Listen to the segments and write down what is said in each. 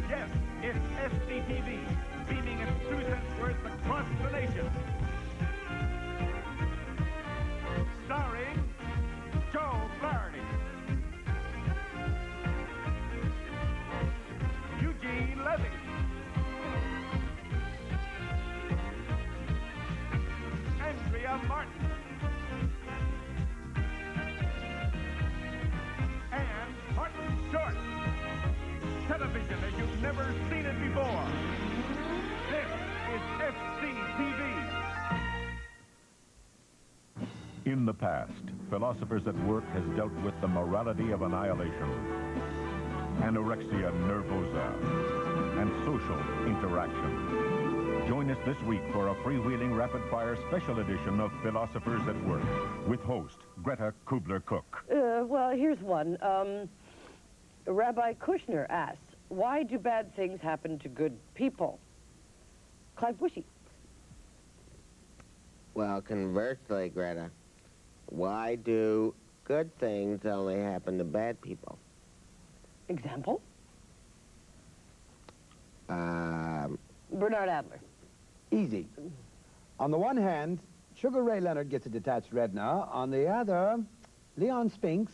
Yes, it's SCTV, beaming its 2 cents worth across the nation. Starring Joe Flaherty, Eugene Levy, Andrea Martin, and Martin Short. Television as you've never seen it before. This is SCTV. In the past, Philosophers at Work has dealt with the morality of annihilation, anorexia nervosa, and social interaction. Join us this week for a freewheeling rapid-fire special edition of Philosophers at Work with host Greta Kubler-Cook. Well, here's one. Rabbi Kushner asks, why do bad things happen to good people? Clive Bushy. Well, conversely, Greta, why do good things only happen to bad people? Example? Bernard Adler. Easy. On the one hand, Sugar Ray Leonard gets a detached retina. On the other, Leon Spinks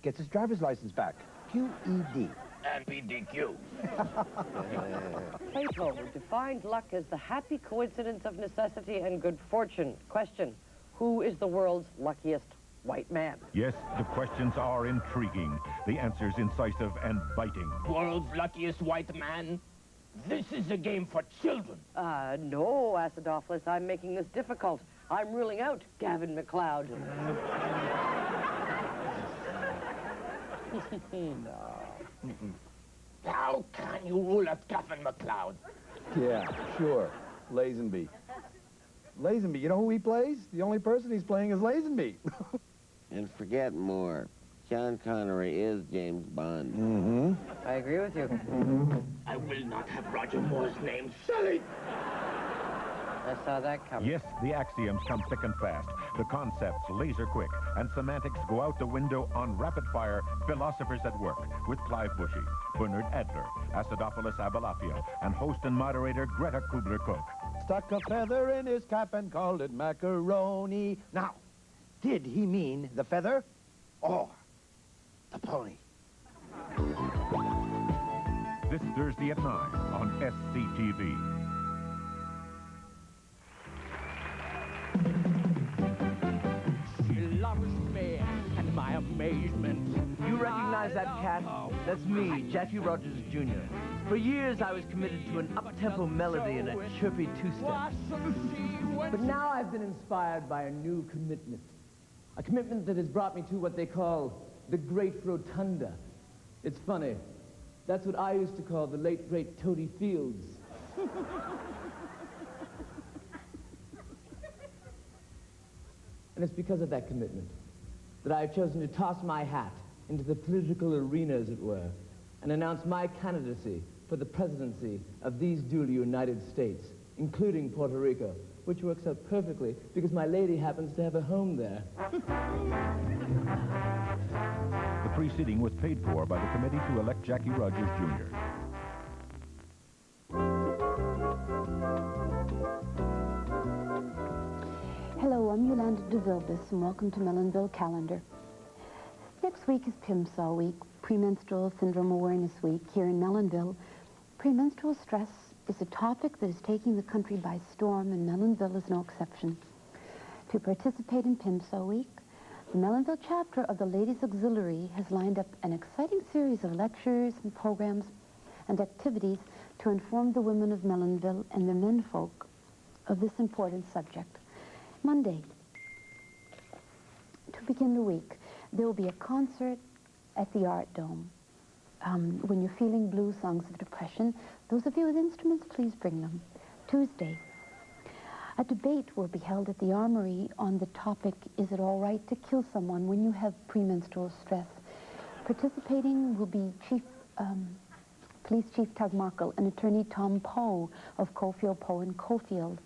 gets his driver's license back. QED. MPDQ. Plato defined luck as the happy coincidence of necessity and good fortune. Question, who is the world's luckiest white man? Yes, the questions are intriguing, the answers incisive and biting. World's luckiest white man? This is a game for children. No, Acidophilus, I'm making this difficult. I'm ruling out Gavin McLeod. How can you rule out Gavin McLeod? Yeah, sure. Lazenby. Lazenby, you know who he plays? The only person he's playing is Lazenby. And forget more. Sean Connery is James Bond. Mm-hmm. I agree with you. I will not have Roger Moore's name sullied. I saw that coming. Yes, the axioms come thick and fast, the concepts laser quick, and semantics go out the window on rapid-fire Philosophers at Work with Clive Bushy, Bernard Adler, Acidophilus Abalafia, and host and moderator Greta Kubler-Cook. Stuck a feather in his cap and called it macaroni. Now, did he mean the feather or the pony? This Thursday at 9 on SCTV. She loves me and my amazement. You recognize that cat? That's me, Jackie Rogers Jr. For years, I was committed to an up-tempo melody and a chirpy two-step. But now I've been inspired by a new commitment. A commitment that has brought me to what they call the Great Rotunda. It's funny. That's what I used to call the late, great Toady Fields. And it's because of that commitment that I've chosen to toss my hat into the political arena, as it were, and announce my candidacy for the presidency of these duly United States, including Puerto Rico, which works out perfectly because my lady happens to have a home there. The preceding was paid for by the committee to elect Jackie Rogers Jr. Hello, I'm Yolanda de Vilbis, and welcome to Melonville Calendar. Next week is PIMSAW Week, Premenstrual Syndrome Awareness Week, here in Melonville. Premenstrual stress is a topic that is taking the country by storm, and Melonville is no exception. To participate in PIMSAW Week, the Melonville chapter of the Ladies Auxiliary has lined up an exciting series of lectures and programs and activities to inform the women of Melonville and their menfolk of this important subject. Monday, to begin the week, there will be a concert at the Art Dome. When you're feeling blue, songs of depression, those of you with instruments, please bring them. Tuesday, a debate will be held at the Armory on the topic, is it all right to kill someone when you have premenstrual stress? Participating will be Police Chief Tug Markle and Attorney Tom Poe of Cofield, Poe and Cofield.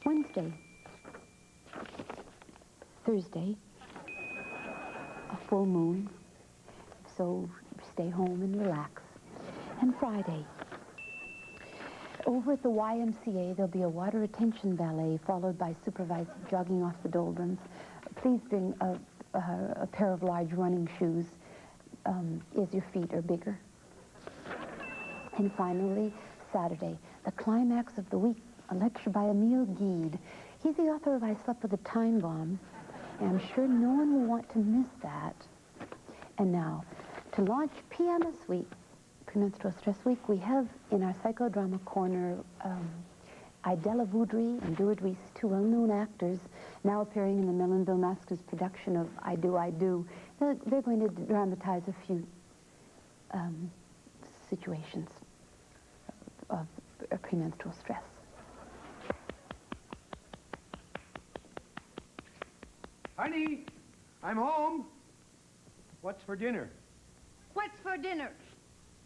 Wednesday, Thursday, a full moon, so stay home and relax. And Friday, over at the YMCA, there'll be a water retention ballet followed by supervised jogging off the doldrums. Please bring a pair of large running shoes as your feet are bigger. And finally, Saturday, the climax of the week, a lecture by Emil Guide. He's the author of I Slept with a Time Bomb, and I'm sure no one will want to miss that. And now, to launch PMS Week, Premenstrual Stress Week, we have in our psychodrama corner Idella Voudry and Duard Weiss, two well-known actors, now appearing in the Millenville Massacre's production of I Do, I Do. They're going to dramatize a few situations of premenstrual stress. Honey, I'm home. What's for dinner? What's for dinner?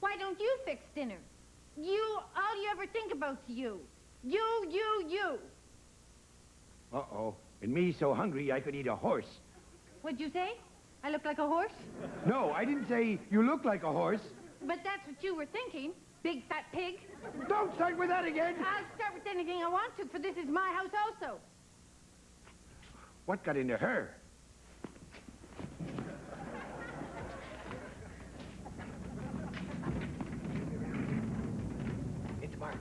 Why don't you fix dinner? All you ever think about's you. You. Uh-oh. And me so hungry I could eat a horse. What'd you say? I look like a horse? No, I didn't say you look like a horse. But that's what you were thinking, big fat pig. Don't start with that again. I'll start with anything I want to, for this is my house also. What got into her? It's Mark.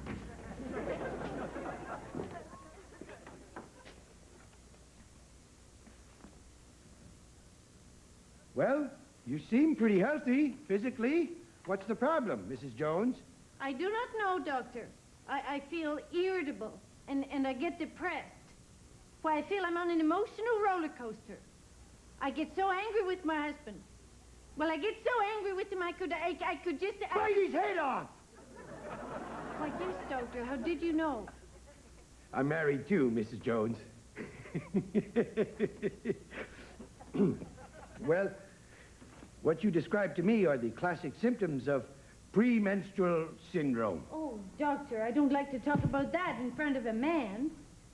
Well, you seem pretty healthy, physically. What's the problem, Mrs. Jones? I do not know, Doctor. I feel irritable, and I get depressed. Why, I feel I'm on an emotional roller coaster. I get so angry with my husband. Well, I get so angry with him, I could just... Bite his head off! Why, yes, Doctor. How did you know? I'm married too, Mrs. Jones. Well, what you described to me are the classic symptoms of premenstrual syndrome. Oh, Doctor, I don't like to talk about that in front of a man.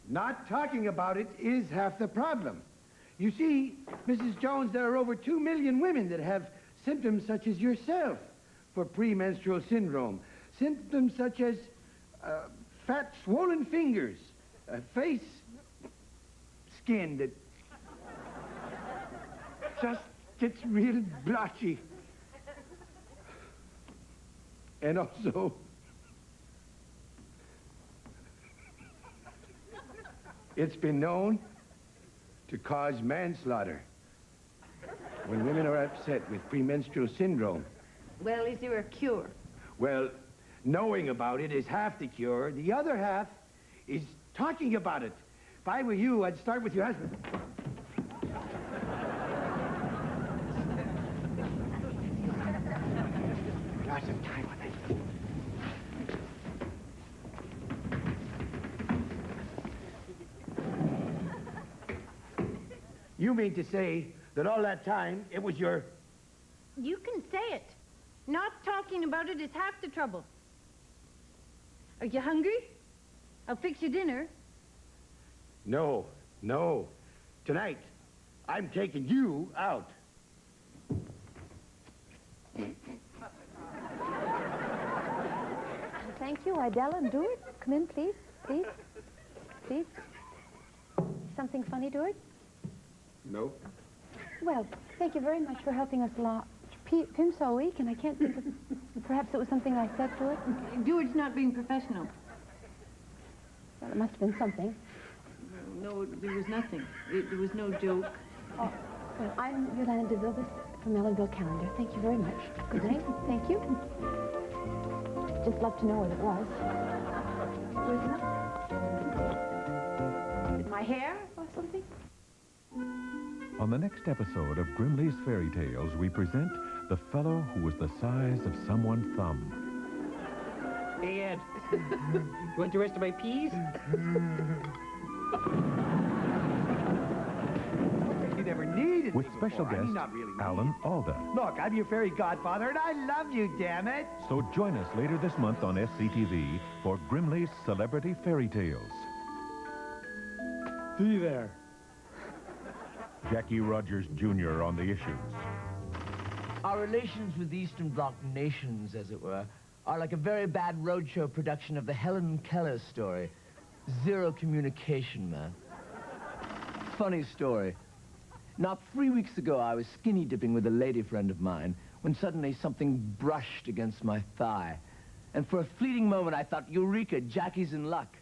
Not talking about it is half the problem. You see, Mrs. Jones, there are over 2 million women that have symptoms such as yourself for premenstrual syndrome. Symptoms such as fat, swollen fingers, face skin that just gets real blotchy. And also, it's been known to cause manslaughter when women are upset with premenstrual syndrome. Well, is there a cure? Well, knowing about it is half the cure. The other half is talking about it. If I were you, I'd start with your husband. Got some time with it. You mean to say that all that time it was your... You can say it. Not talking about it is half the trouble. Are you hungry? I'll fix you dinner. No. Tonight, I'm taking you out. Thank you, Idella and Duard. Come in, please. Please. Something funny, Duard? No. Well, thank you very much for helping us launch PIMSO Week, and I can't think of... Perhaps it was something I said to it? Duard's not being professional. Well, it must have been something. No, there was nothing. There was no joke. Oh, well, I'm Yolanda de Vilbis from Millenville Calendar. Thank you very much. Good night. Thank you. Just love to know what it was. Was it my hair or something? On the next episode of Grimley's Fairy Tales, we present the fellow who was the size of someone's thumb. Hey, Ed. You want the rest of my peas? You never needed With me special before. I mean, guest not really Alan Alda. Look, I'm your fairy godfather, and I love you, damn it. So join us later this month on SCTV for Grimley's Celebrity Fairy Tales. See there. Jackie Rogers Jr. on the issues. Our relations with the Eastern Bloc nations, as it were, are like a very bad roadshow production of the Helen Keller story. Zero communication, man. Funny story. Not 3 weeks ago, I was skinny dipping with a lady friend of mine when suddenly something brushed against my thigh. And for a fleeting moment, I thought, Eureka, Jackie's in luck.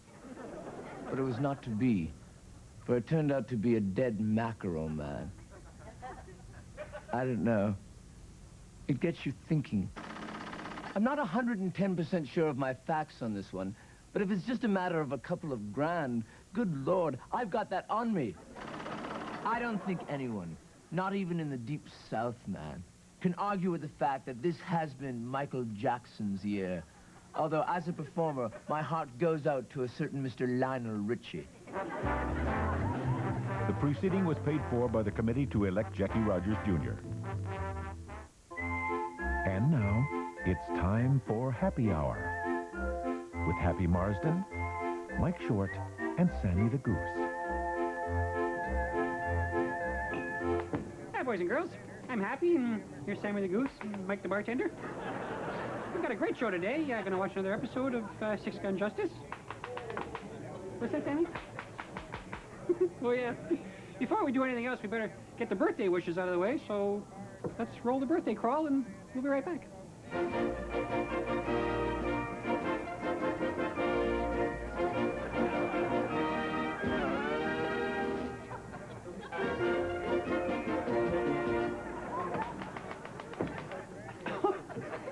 But it was not to be, for it turned out to be a dead mackerel, man. I don't know. It gets you thinking. I'm not 110% sure of my facts on this one, but if it's just a matter of a couple of grand, good Lord, I've got that on me. I don't think anyone, not even in the deep South, man, can argue with the fact that this has been Michael Jackson's year. Although, as a performer, my heart goes out to a certain Mr. Lionel Richie. The proceeding was paid for by the committee to elect Jackie Rogers, Jr. And now, it's time for Happy Hour with Happy Marsden, Mike Short, and Sammy the Goose. Hi, boys and girls. I'm Happy, and here's Sammy the Goose and Mike the bartender. We've got a great show today. You're going to watch another episode of Six Gun Justice. What's that, Sammy? Oh, yeah. Before we do anything else, we better get the birthday wishes out of the way, so let's roll the birthday crawl, and we'll be right back.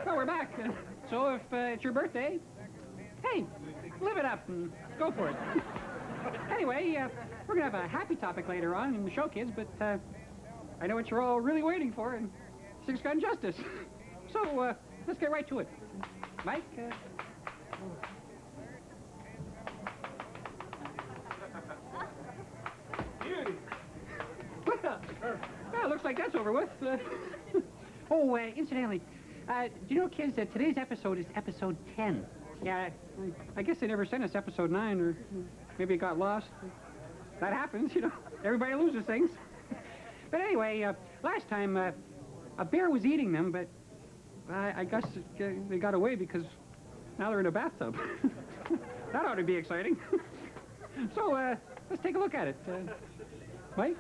Well, we're back. So if it's your birthday, hey, live it up and go for it. Anyway, we're going to have a happy topic later on in the show, kids, but I know what you're all really waiting for, and Six Gun Justice. So let's get right to it. Mike? Well, looks like that's over with. Oh, incidentally, do you know, kids, that today's episode is episode 10. Yeah, I guess they never sent us episode 9, or maybe it got lost. That happens, you know. Everybody loses things. But anyway, last time, a bear was eating them, but I guess they got away because now they're in a bathtub. That ought to be exciting. So, let's take a look at it. Mike?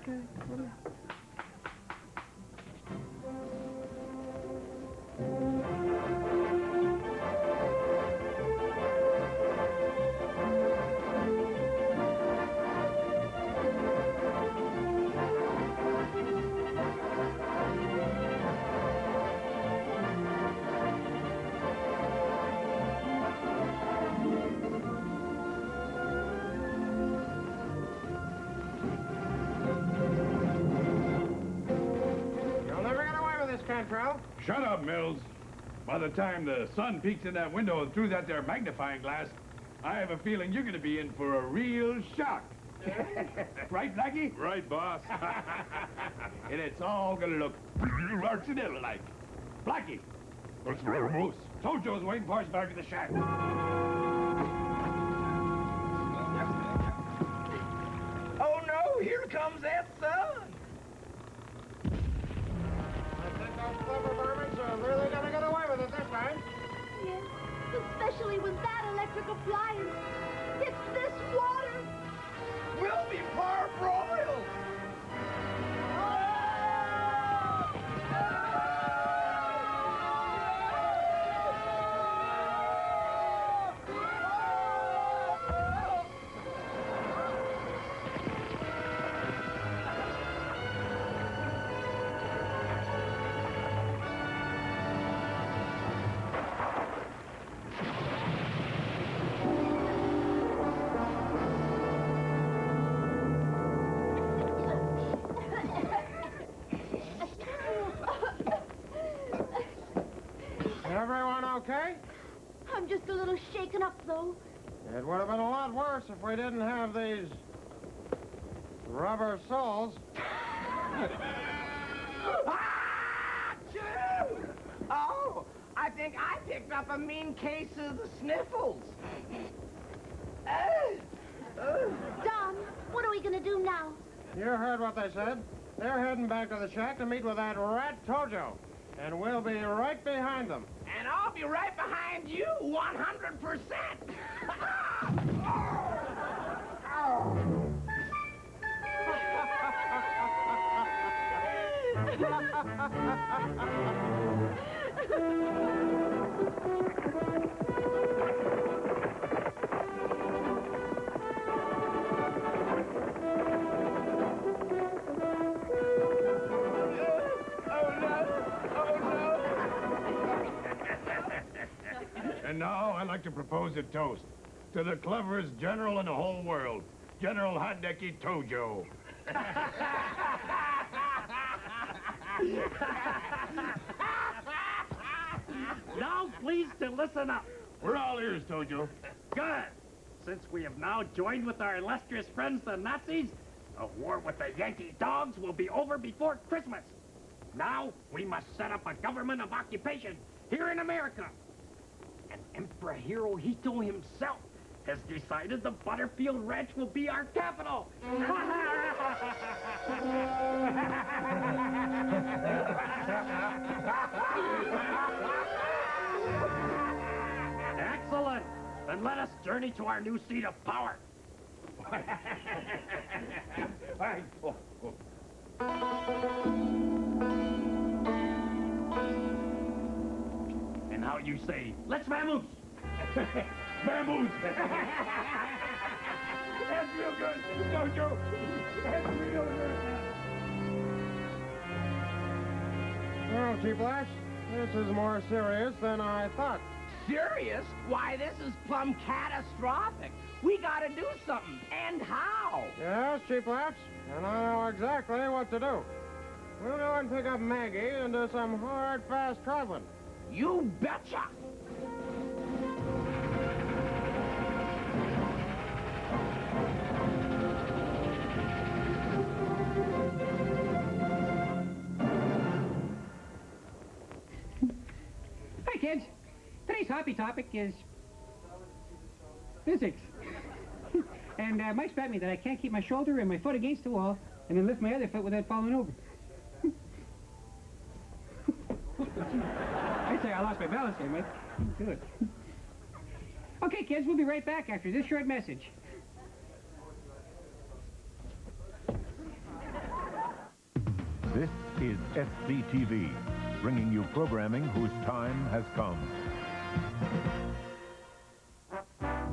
Cantrell? Shut up, Mills. By the time the sun peeks in that window and through that there magnifying glass, I have a feeling you're going to be in for a real shock. Right, Blackie? Right, boss. And it's all going to look accidental-like. Blackie! Moose. Tojo's waiting for us back at the shack. Oh, no, here comes that sun. Those clever varmints are really going to get away with it this time. Yes, especially with that electric appliance. It's this water. We'll be parboiled. Everyone okay? I'm just a little shaken up, though. It would have been a lot worse if we didn't have these rubber soles. Oh, I think I picked up a mean case of the sniffles. Don, what are we going to do now? You heard what they said. They're heading back to the shack to meet with that rat Tojo. And we'll be right behind them. And I'll be right behind you, 100%. And now I'd like to propose a toast to the cleverest general in the whole world, General Hideki Tojo. Now, please to listen up. We're all ears, Tojo. Good. Since we have now joined with our illustrious friends, the Nazis, the war with the Yankee dogs will be over before Christmas. Now, we must set up a government of occupation here in America. And Emperor Hirohito himself has decided the Butterfield Ranch will be our capital. Excellent. Then let us journey to our new seat of power. And how you say, let's vamoose. Vamoose. That's real good, Tojo. That's real good. Well, Chief Lash, this is more serious than I thought. Serious? Why, this is plumb catastrophic. We gotta do something. And how? Yes, Chief Lash, and I know exactly what to do. We'll go and pick up Maggie and do some hard, fast traveling. You betcha! Hi, kids. Today's hobby topic is physics. And Mike's bet me that I can't keep my shoulder and my foot against the wall and then lift my other foot without falling over. I'd say I lost my balance there, Mike. Good. Okay, kids, we'll be right back after this short message. This is SCTV, bringing you programming whose time has come.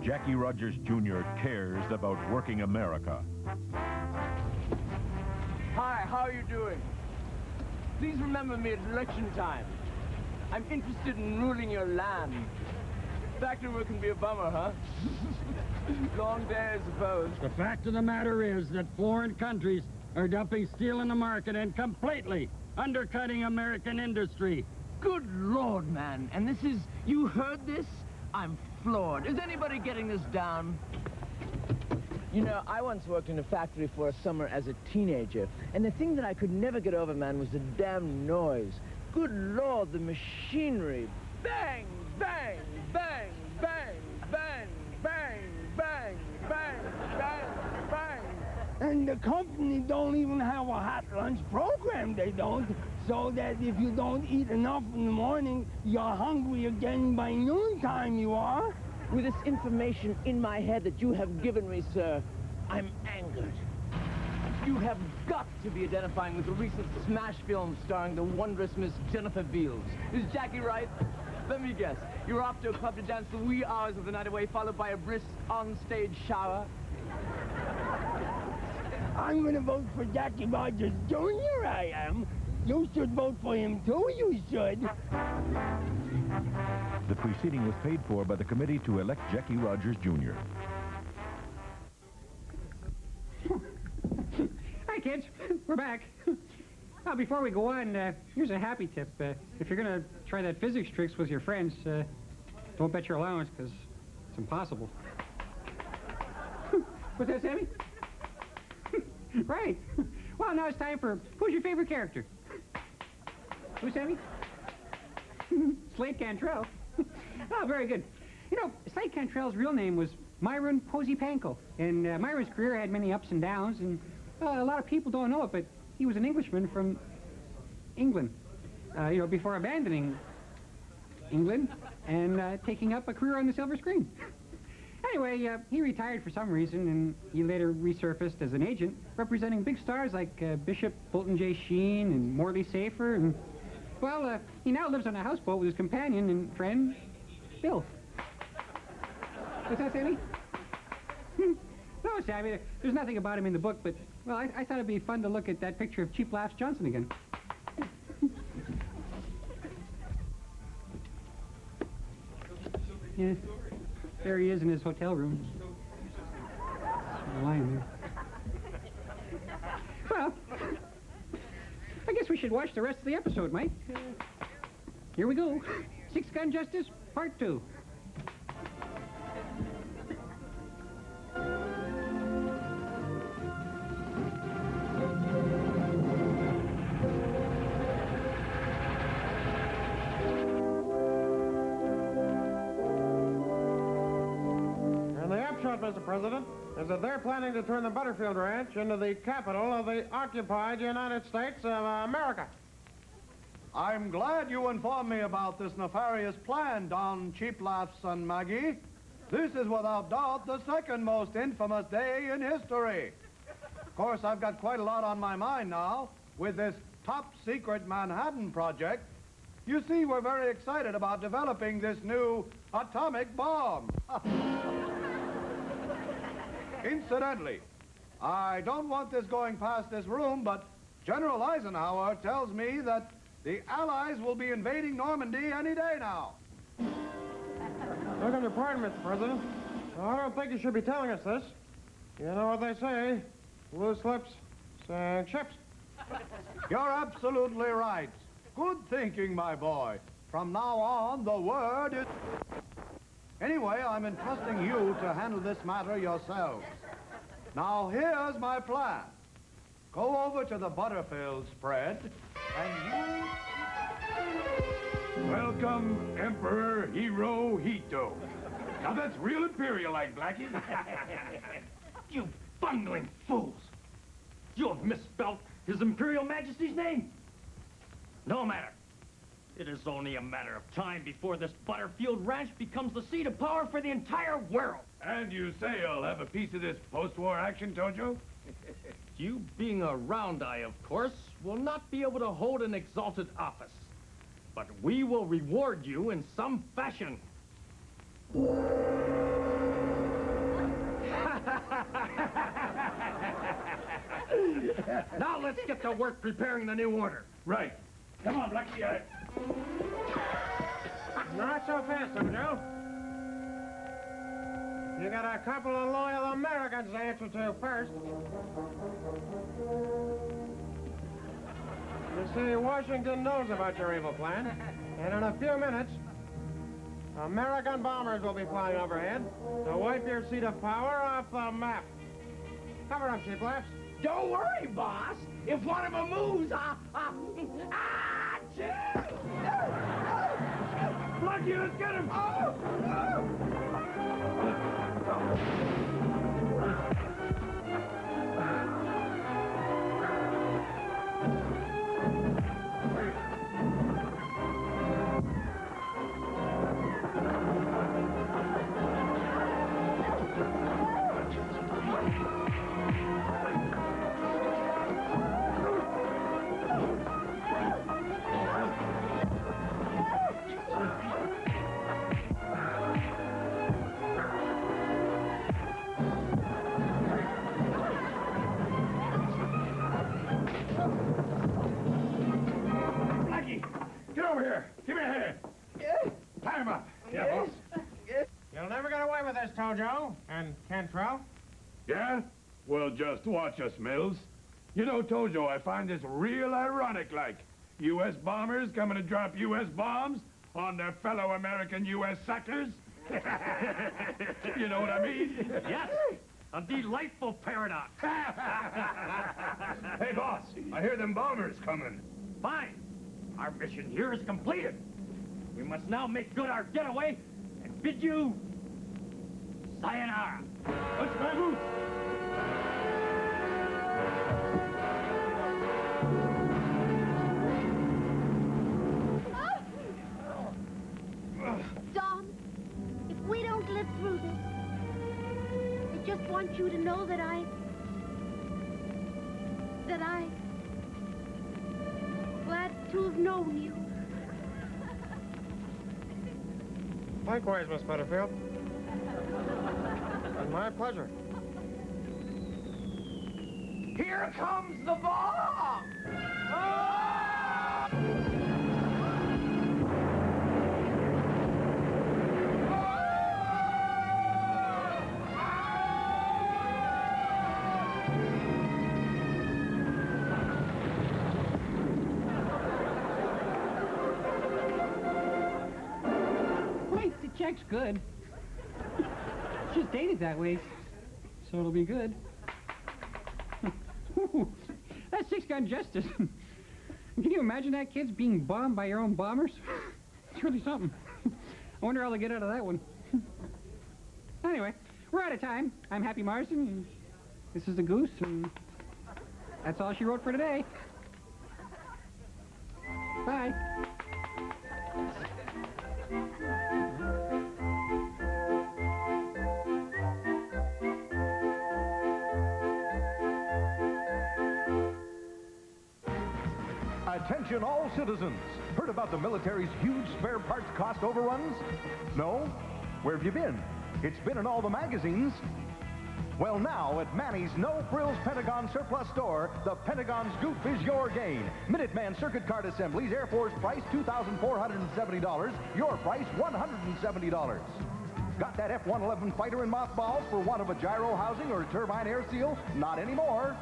Jackie Rogers Jr. cares about working America. Hi, how are you doing? Please remember me at election time. I'm interested in ruling your land. Factory work can be a bummer, huh? Long day, I suppose. The fact of the matter is that foreign countries are dumping steel in the market and completely undercutting American industry. Good Lord, man. And this is... You heard this? I'm floored. Is anybody getting this down? You know, I once worked in a factory for a summer as a teenager, and the thing that I could never get over, man, was the damn noise. Good Lord, the machinery. Bang, bang, bang, bang, bang, bang, bang, bang, bang, bang. And the company don't even have a hot lunch program, they don't. So that if you don't eat enough in the morning, you're hungry again by noontime, you are. With this information in my head that you have given me, sir, I'm angered. You have got to be identifying with the recent smash film starring the wondrous Miss Jennifer Beals. Is Jackie right? Let me guess. You're off to a club to dance the wee hours of the night away, followed by a brisk on-stage shower? I'm gonna vote for Jackie Rogers Jr., I am. You should vote for him, too, you should. The preceding was paid for by the committee to elect Jackie Rogers Jr. Hi, kids. We're back. Now, before we go on, here's a happy tip. If you're going to try that physics tricks with your friends, don't bet your allowance, because it's impossible. What's that, Sammy? Right. Well, now it's time for Who's Your Favorite Character? Who, Sammy? Slate Cantrell. Oh, very good. You know, Slate Cantrell's real name was Myron Posey Panko, and Myron's career had many ups and downs, and a lot of people don't know it, but he was an Englishman from England. before abandoning England and taking up a career on the silver screen. Anyway, he retired for some reason, and he later resurfaced as an agent, representing big stars like Bishop Fulton J. Sheen and Morley Safer, and, well, he now lives on a houseboat with his companion and friend, Bill. What's that, Sammy? No, Sammy, there's nothing about him in the book, but, well, I thought it'd be fun to look at that picture of Cheap Laughs Johnson again. Yeah, there he is in his hotel room. Lying there. Well, I guess we should watch the rest of the episode, Mike. Here we go. Six Gun Justice, Part 2. Mr. President, is that they're planning to turn the Butterfield Ranch into the capital of the occupied United States of America. I'm glad you informed me about this nefarious plan, Don Cheap Laughs and Maggie. This is without doubt the second most infamous day in history. Of course, I've got quite a lot on my mind now with this top-secret Manhattan project. You see, we're very excited about developing this new atomic bomb. Incidentally, I don't want this going past this room, but General Eisenhower tells me that the Allies will be invading Normandy any day now. Look on your pardon, Mr. President. I don't think you should be telling us this. You know what they say, loose lips sink ships. You're absolutely right. Good thinking, my boy. From now on, the word is... Anyway, I'm entrusting you to handle this matter yourselves. Now, here's my plan. Go over to the Butterfield spread, and you... Welcome, Emperor Hirohito. Now, that's real imperial-like, Blackie. You bungling fools! You have misspelled His Imperial Majesty's name. No matter. It is only a matter of time before this Butterfield Ranch becomes the seat of power for the entire world. And you say I'll have a piece of this post-war action, Tojo? You, being a round eye, of course, will not be able to hold an exalted office. But we will reward you in some fashion. Now let's get to work preparing the new order. Right. Come on, Blackie. Not so fast, Joe. You got a couple of loyal Americans to answer to first. You see, Washington knows about your evil plan, and in a few minutes, American bombers will be flying overhead to wipe your seat of power off the map. Cover up, Cheap Laughs. Don't worry, boss. If one of them moves, Blackie, let's get him! Get over here. Give me a hand. Tie him up. Yeah, boss. You'll never get away with this, Tojo and Cantrell. Yeah? Well, just watch us, Mills. You know, Tojo, I find this real ironic-like. U.S. bombers coming to drop U.S. bombs on their fellow American U.S. suckers. You know what I mean? Yes. A delightful paradox. Hey, boss, I hear them bombers coming. Fine. Our mission here is completed. We must now make good our getaway and bid you sayonara. Let's move. you to know that I... glad to have known you. Likewise, Miss Butterfield. It's my pleasure. Here comes the bomb! Wait, the check's good. It's just dated that way, so it'll be good. That's six-gun justice. Can you imagine that, kids, being bombed by your own bombers? It's really something. I wonder how they'll get out of that one. Anyway, we're out of time. I'm Happy Marsden, and this is the Goose, and that's all she wrote for today. Bye. Attention all citizens. Heard about the military's huge spare parts cost overruns? No? Where have you been? It's been in all the magazines. Well, now at Manny's No Frills Pentagon Surplus Store, the Pentagon Scoop is your gain. Minuteman circuit card assemblies, Air Force price $2,470. Your price $170. Got that F-111 fighter in mothballs for want of a gyro housing or a turbine air seal? Not anymore.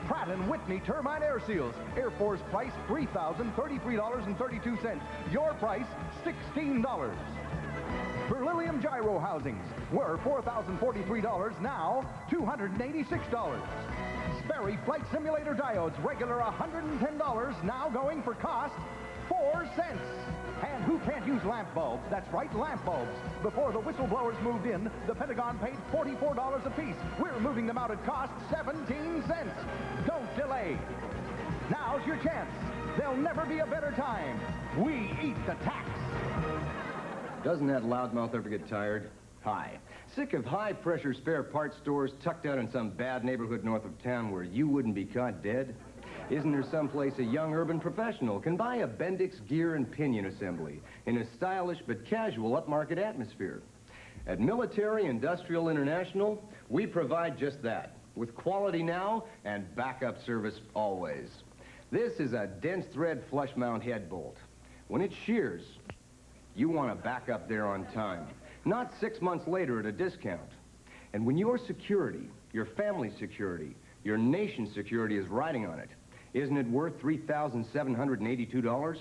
Pratt & Whitney turbine air seals. Air Force price $3,033.32. Your price $16. Beryllium gyro housings were $4,043, now $286. Sperry flight simulator diodes, regular $110, now going for cost 4 cents. And who can't use lamp bulbs? That's right, lamp bulbs. Before the whistleblowers moved in, the Pentagon paid $44 apiece. We're moving them out at cost 17 cents. Don't delay. Now's your chance. There'll never be a better time. We eat the tax. Doesn't that loudmouth ever get tired? Hi. Sick of high-pressure spare parts stores tucked out in some bad neighborhood north of town where you wouldn't be caught dead? Isn't there someplace a young urban professional can buy a Bendix gear and pinion assembly in a stylish but casual upmarket atmosphere? At Military Industrial International, we provide just that, with quality now and backup service always. This is a dense thread flush mount head bolt. When it shears, you want to back up there on time, not 6 months later at a discount. And when your security, your family's security, your nation's security is riding on it, isn't it worth $3,782?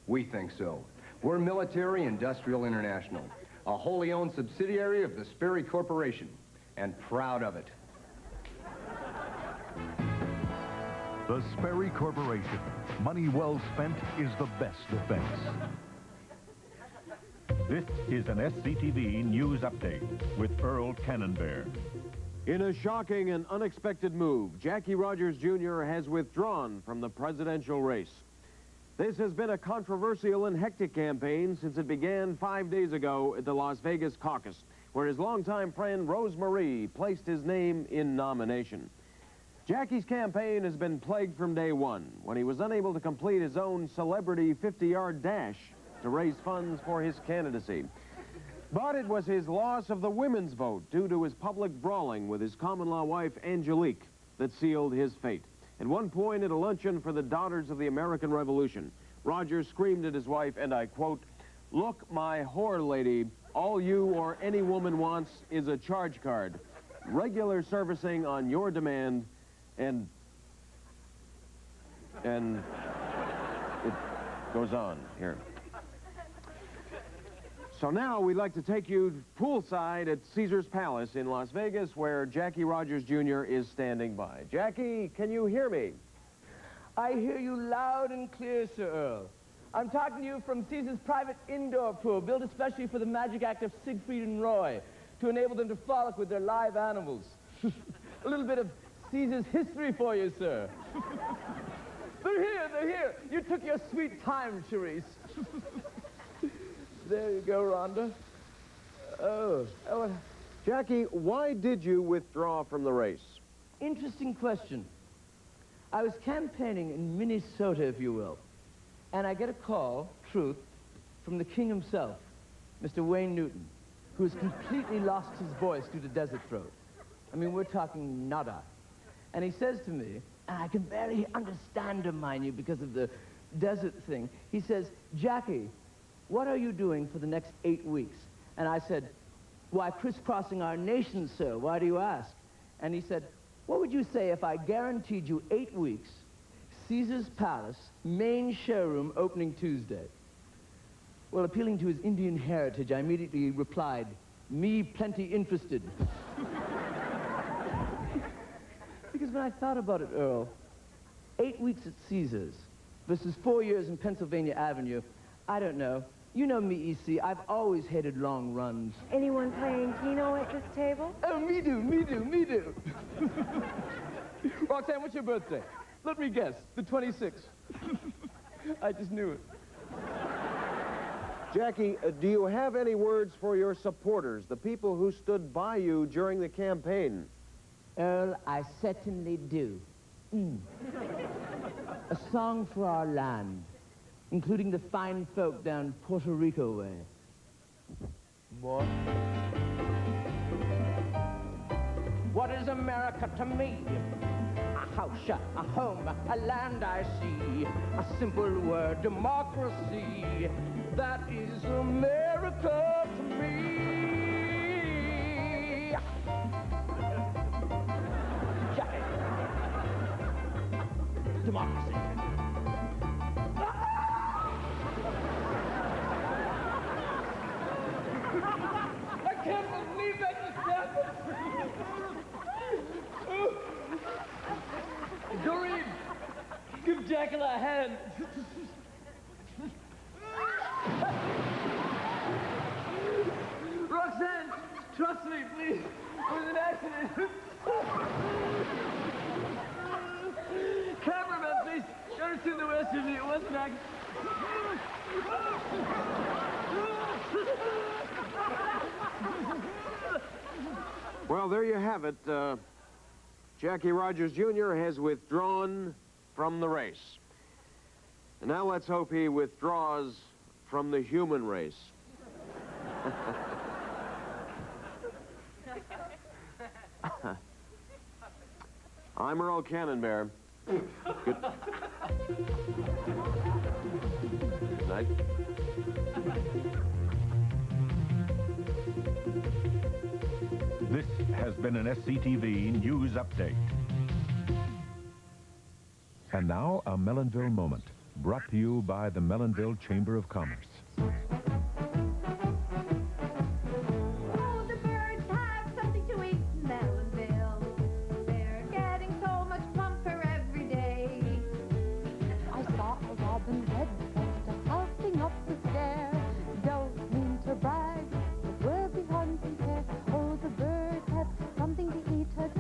We think so. We're Military Industrial International, a wholly owned subsidiary of the Sperry Corporation, and proud of it. The Sperry Corporation. Money well spent is the best defense. This is an SCTV News Update with Earl Cannonbear. In a shocking and unexpected move, Jackie Rogers Jr. has withdrawn from the presidential race. This has been a controversial and hectic campaign since it began 5 days ago at the Las Vegas caucus, where his longtime friend Rose Marie placed his name in nomination. Jackie's campaign has been plagued from day one, when he was unable to complete his own celebrity 50-yard dash to raise funds for his candidacy. But it was his loss of the women's vote due to his public brawling with his common-law wife, Angelique, that sealed his fate. At one point at a luncheon for the Daughters of the American Revolution, Rogers screamed at his wife, and I quote, "Look, my whore lady, all you or any woman wants is a charge card, regular servicing on your demand, and it goes on here." So now we'd like to take you poolside at Caesar's Palace in Las Vegas, where Jackie Rogers Jr. is standing by. Jackie, can you hear me? I hear you loud and clear, Sir Earl. I'm talking to you from Caesar's private indoor pool, built especially for the magic act of Siegfried and Roy, to enable them to frolic with their live animals. A little bit of Caesar's history for you, sir. They're here. You took your sweet time, Charisse. There you go, Rhonda. Oh, Jackie, why did you withdraw from the race? Interesting question. I was campaigning in Minnesota, if you will, and I get a call, truth, from the king himself, Mr. Wayne Newton, who has completely lost his voice due to desert throat. I mean, we're talking nada. And he says to me, and I can barely understand him, mind you, because of the desert thing. He says, Jackie, what are you doing for the next 8 weeks? And I said, why, crisscrossing our nation, sir. Why do you ask? And he said, what would you say if I guaranteed you 8 weeks, Caesar's Palace, main showroom, opening Tuesday? Well, appealing to his Indian heritage, I immediately replied, me plenty interested. Because when I thought about it, Earl, 8 weeks at Caesar's versus 4 years in Pennsylvania Avenue, I don't know. You know me, EC. I've always hated long runs. Anyone playing Keno at this table? Oh, me do, me do, me do. Roxanne, what's your birthday? Let me guess, the 26th. I just knew it. Jackie, do you have any words for your supporters, the people who stood by you during the campaign? Earl, I certainly do. A song for our land, including the fine folk down Puerto Rico way. What is America to me? A house, a home, a land I see. A simple word, democracy. That is America to me. Democracy. I can't believe that just happened. Doreen, give Jekyll a hand. Roxanne, trust me, please. It was an accident. Cameraman, please. Never seen the rest of me. It wasn't an accident. Well, there you have it. Jackie Rogers Jr. has withdrawn from the race. And now let's hope he withdraws from the human race. I'm Earl Cannonbear. Good night. This has been an SCTV News Update. And now, a Melonville moment, brought to you by the Melonville Chamber of Commerce. Oh, the birds have something to eat in Melonville. They're getting so much plumper every day. I saw a robin red just hopping up the stair. Don't mean to brag, but we're beyond compare. Oh, the birds have something to eat today.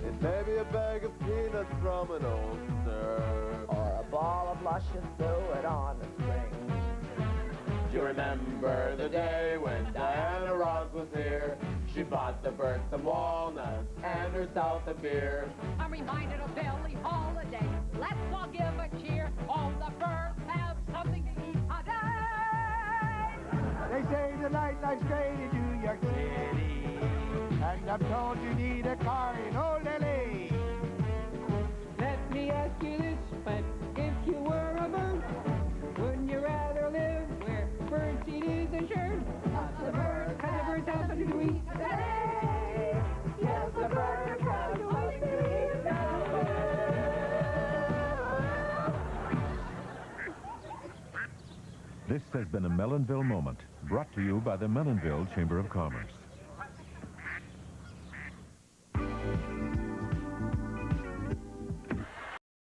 It may be a bag of peanuts from an old stir, Or a ball of lush and throw it on a string. Do you remember the day when Diana Ross was here? She bought the birds some walnuts and herself a beer. I'm reminded of Billie Holiday. Let's all give a cheer. All the birds have something to eat today. They say the nightlife's great in New York City, and I'm told you need a car in Old L.A. Let me ask you this, but if you were a bird, wouldn't you rather live where birdseed is assured? The birds have something to eat today. Yes, the birds have something to eat today. This has been a Melonville moment, brought to you by the Melonville Chamber of Commerce.